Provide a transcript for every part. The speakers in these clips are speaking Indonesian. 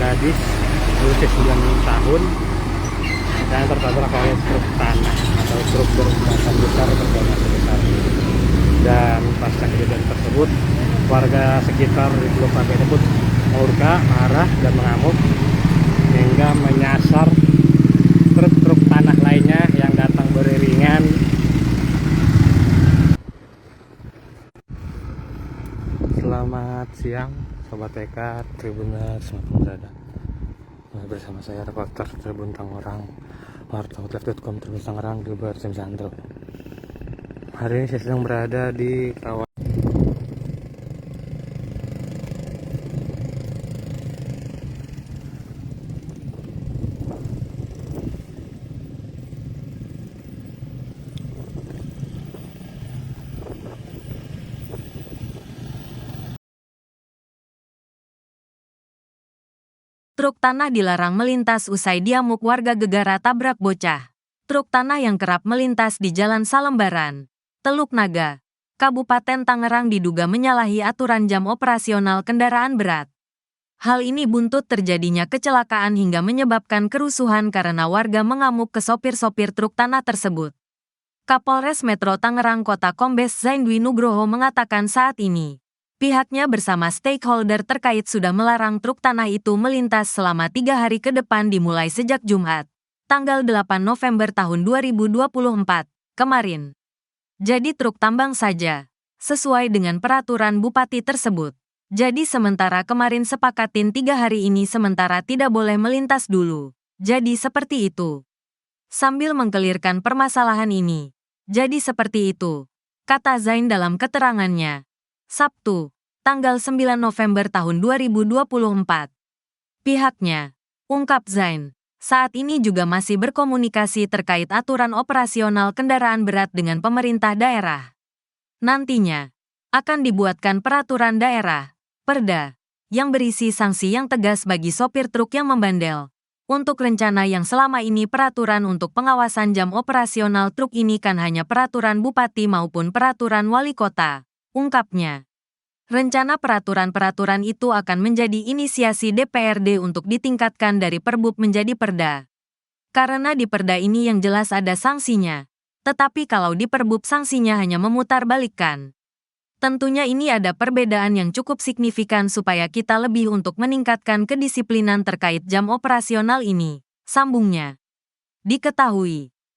gadis berusia 9 tahun yang tertabrak oleh truk tanah atau truk bermuatan besar berdiameter besar. Dan pasca kejadian tersebut, warga sekitar di Blok AB tersebut murka, marah, dan mengamuk hingga menyasar truk-truk tanah lainnya yang datang beriringan. Selamat siang Sobat TK Tribuners maupun berada bersama saya reporter Tribun Tangerang, wartautlive.com Tribun Tangerang di Tim Sandro. Hari ini saya sedang berada di kawasan Truk tanah dilarang melintas usai diamuk warga Gegara tabrak bocah. Truk tanah yang kerap melintas di Jalan Salembaran, Teluk Naga, Kabupaten Tangerang diduga menyalahi aturan jam operasional kendaraan berat. Hal ini buntut terjadinya kecelakaan hingga menyebabkan kerusuhan karena warga mengamuk ke sopir-sopir truk tanah tersebut. Kapolres Metro Tangerang Kota Kombes Zaindwi Nugroho mengatakan saat ini pihaknya bersama stakeholder terkait sudah melarang truk tanah itu melintas selama 3 hari ke depan dimulai sejak Jumat, tanggal 8 November tahun 2024, kemarin. Jadi truk tambang saja, sesuai dengan peraturan Bupati tersebut. Jadi sementara kemarin sepakatin 3 hari ini sementara tidak boleh melintas dulu. Jadi seperti itu. Sambil mengkelirkan permasalahan ini. Jadi seperti itu, kata Zain dalam keterangannya. Sabtu, tanggal 9 November tahun 2024. Pihaknya, ungkap Zain, saat ini juga masih berkomunikasi terkait aturan operasional kendaraan berat dengan pemerintah daerah. Nantinya, akan dibuatkan peraturan daerah, Perda, yang berisi sanksi yang tegas bagi sopir truk yang membandel. Untuk rencana yang selama ini peraturan untuk pengawasan jam operasional truk ini kan hanya peraturan bupati maupun peraturan wali kota, ungkapnya. Rencana peraturan-peraturan itu akan menjadi inisiasi DPRD untuk ditingkatkan dari Perbub menjadi Perda. Karena di Perda ini yang jelas ada sanksinya. Tetapi kalau di Perbub sanksinya hanya memutarbalikkan. Tentunya ini ada perbedaan yang cukup signifikan supaya kita lebih untuk meningkatkan kedisiplinan terkait jam operasional ini, sambungnya.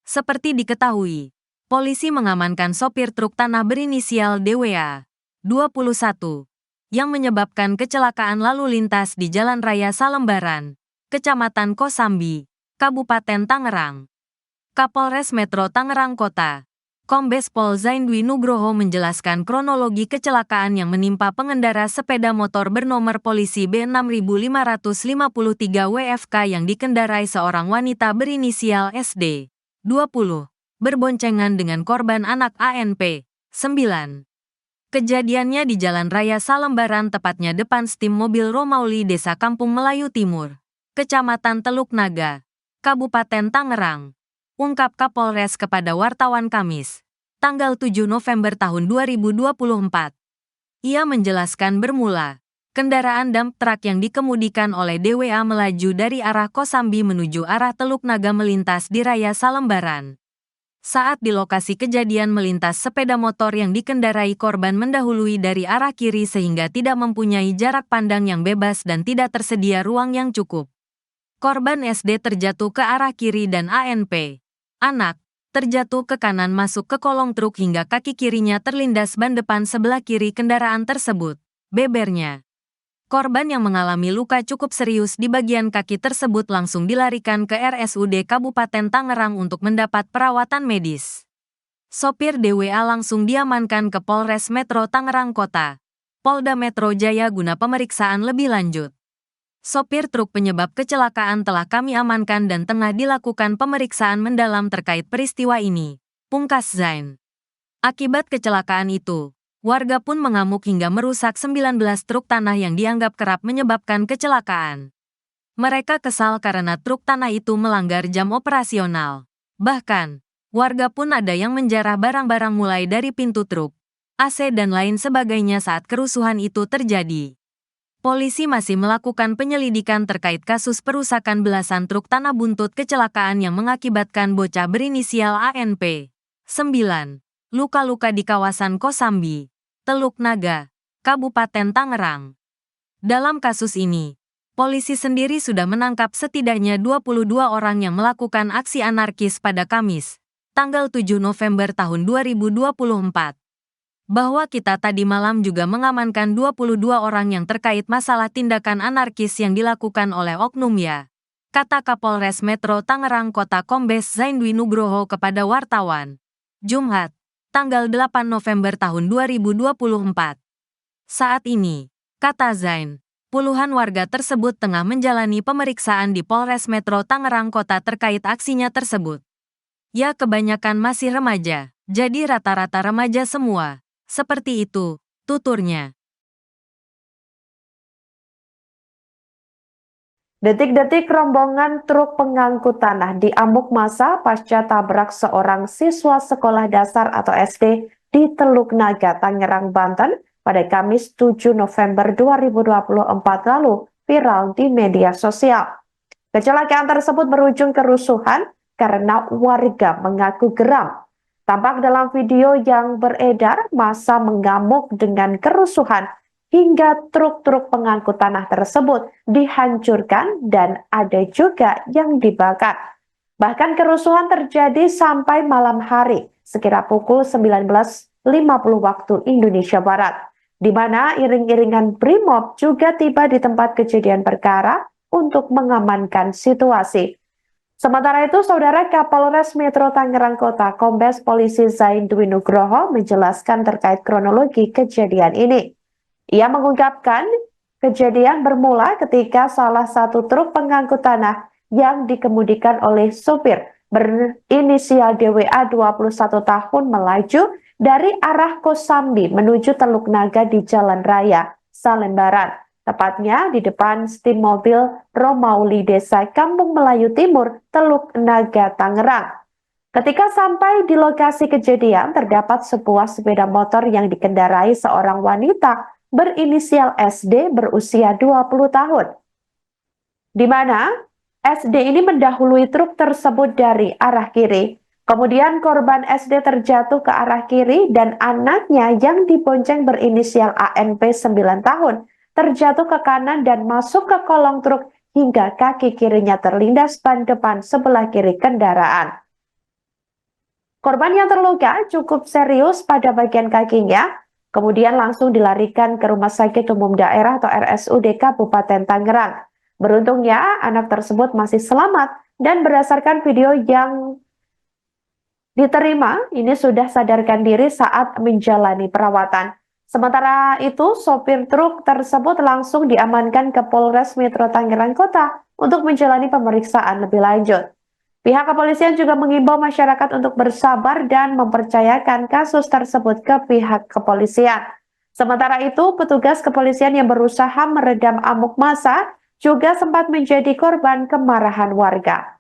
Seperti diketahui, polisi mengamankan sopir truk tanah berinisial DWA, 21, yang menyebabkan kecelakaan lalu lintas di Jalan Raya Salembaran, Kecamatan Kosambi, Kabupaten Tangerang. Kapolres Metro Tangerang Kota, Kombes Pol Zaindwi Nugroho menjelaskan kronologi kecelakaan yang menimpa pengendara sepeda motor bernomor polisi B6553 WFK yang dikendarai seorang wanita berinisial SD, 20, berboncengan dengan korban anak ANP, 9. Kejadiannya di Jalan Raya Salembaran tepatnya depan stim mobil Romauli Desa Kampung Melayu Timur, Kecamatan Teluk Naga, Kabupaten Tangerang. Ungkap Kapolres kepada wartawan Kamis, tanggal 7 November tahun 2024. Ia menjelaskan bermula, kendaraan dump truck yang dikemudikan oleh DWA melaju dari arah Kosambi menuju arah Teluk Naga melintas di Raya Salembaran. Saat di lokasi kejadian melintas sepeda motor yang dikendarai korban mendahului dari arah kiri sehingga tidak mempunyai jarak pandang yang bebas dan tidak tersedia ruang yang cukup. Korban SD terjatuh ke arah kiri dan ANP, anak, terjatuh ke kanan masuk ke kolong truk hingga kaki kirinya terlindas ban depan sebelah kiri kendaraan tersebut, bebernya. Korban yang mengalami luka cukup serius di bagian kaki tersebut langsung dilarikan ke RSUD Kabupaten Tangerang untuk mendapat perawatan medis. Sopir DWA langsung diamankan ke Polres Metro Tangerang Kota, Polda Metro Jaya guna pemeriksaan lebih lanjut. Sopir truk penyebab kecelakaan telah kami amankan dan tengah dilakukan pemeriksaan mendalam terkait peristiwa ini, pungkas Zain. Akibat kecelakaan itu, warga pun mengamuk hingga merusak 19 truk tanah yang dianggap kerap menyebabkan kecelakaan. Mereka kesal karena truk tanah itu melanggar jam operasional. Bahkan, warga pun ada yang menjarah barang-barang mulai dari pintu truk, AC dan lain sebagainya saat kerusuhan itu terjadi. polisi masih melakukan penyelidikan terkait kasus perusakan belasan truk tanah buntut kecelakaan yang mengakibatkan bocah berinisial ANP. 9. Luka-luka di kawasan Kosambi, Teluk Naga, Kabupaten Tangerang. Dalam kasus ini, polisi sendiri sudah menangkap setidaknya 22 orang yang melakukan aksi anarkis pada Kamis, tanggal 7 November tahun 2024. Bahwa kita tadi malam juga mengamankan 22 orang yang terkait masalah tindakan anarkis yang dilakukan oleh oknum ya, kata Kapolres Metro Tangerang Kota Kombes Zain Dwi Nugroho kepada wartawan. Jumat, tanggal 8 November tahun 2024. Saat ini, kata Zain, puluhan warga tersebut tengah menjalani pemeriksaan di Polres Metro Tangerang Kota terkait aksinya tersebut. Ya kebanyakan masih remaja, jadi rata-rata remaja semua. Seperti itu, tuturnya. Detik-detik rombongan truk pengangkut tanah diamuk massa pasca tabrak seorang siswa sekolah dasar atau SD di Teluk Naga, Tangerang, Banten pada Kamis 7 November 2024 lalu viral di media sosial. Kecelakaan tersebut berujung kerusuhan karena warga mengaku geram. Tampak dalam video yang beredar, massa mengamuk dengan kerusuhan hingga truk-truk pengangkut tanah tersebut dihancurkan dan ada juga yang dibakar. Bahkan kerusuhan terjadi sampai malam hari, sekira pukul 19.50 waktu Indonesia Barat, di mana iring-iringan Brimob juga tiba di tempat kejadian perkara untuk mengamankan situasi. Sementara itu, Saudara, Kapolres Metro Tangerang Kota Kombes Polisi Zain Dwi Nugroho menjelaskan terkait kronologi kejadian ini. Ia mengungkapkan kejadian bermula ketika salah satu truk pengangkut tanah yang dikemudikan oleh supir berinisial DWA 21 tahun melaju dari arah Kosambi menuju Teluk Naga di Jalan Raya Salembaran. Tepatnya di depan stin mobil Romauli Desa Kampung Melayu Timur, Teluk Naga, Tangerang. Ketika sampai di lokasi kejadian, terdapat sebuah sepeda motor yang dikendarai seorang wanita berinisial SD berusia 20 tahun. Di mana SD ini mendahului truk tersebut dari arah kiri. Kemudian korban SD terjatuh ke arah kiri dan anaknya yang dibonceng berinisial ANP 9 tahun terjatuh ke kanan dan masuk ke kolong truk hingga kaki kirinya terlindas ban depan sebelah kiri kendaraan. Korban yang terluka cukup serius pada bagian kakinya, kemudian langsung dilarikan ke Rumah Sakit Umum Daerah atau RSUD Kabupaten Tangerang. Beruntungnya anak tersebut masih selamat dan berdasarkan video yang diterima, ini sudah sadarkan diri saat menjalani perawatan. Sementara itu, sopir truk tersebut langsung diamankan ke Polres Metro Tangerang Kota untuk menjalani pemeriksaan lebih lanjut. Pihak kepolisian juga mengimbau masyarakat untuk bersabar dan mempercayakan kasus tersebut ke pihak kepolisian. Sementara itu, petugas kepolisian yang berusaha meredam amuk massa juga sempat menjadi korban kemarahan warga.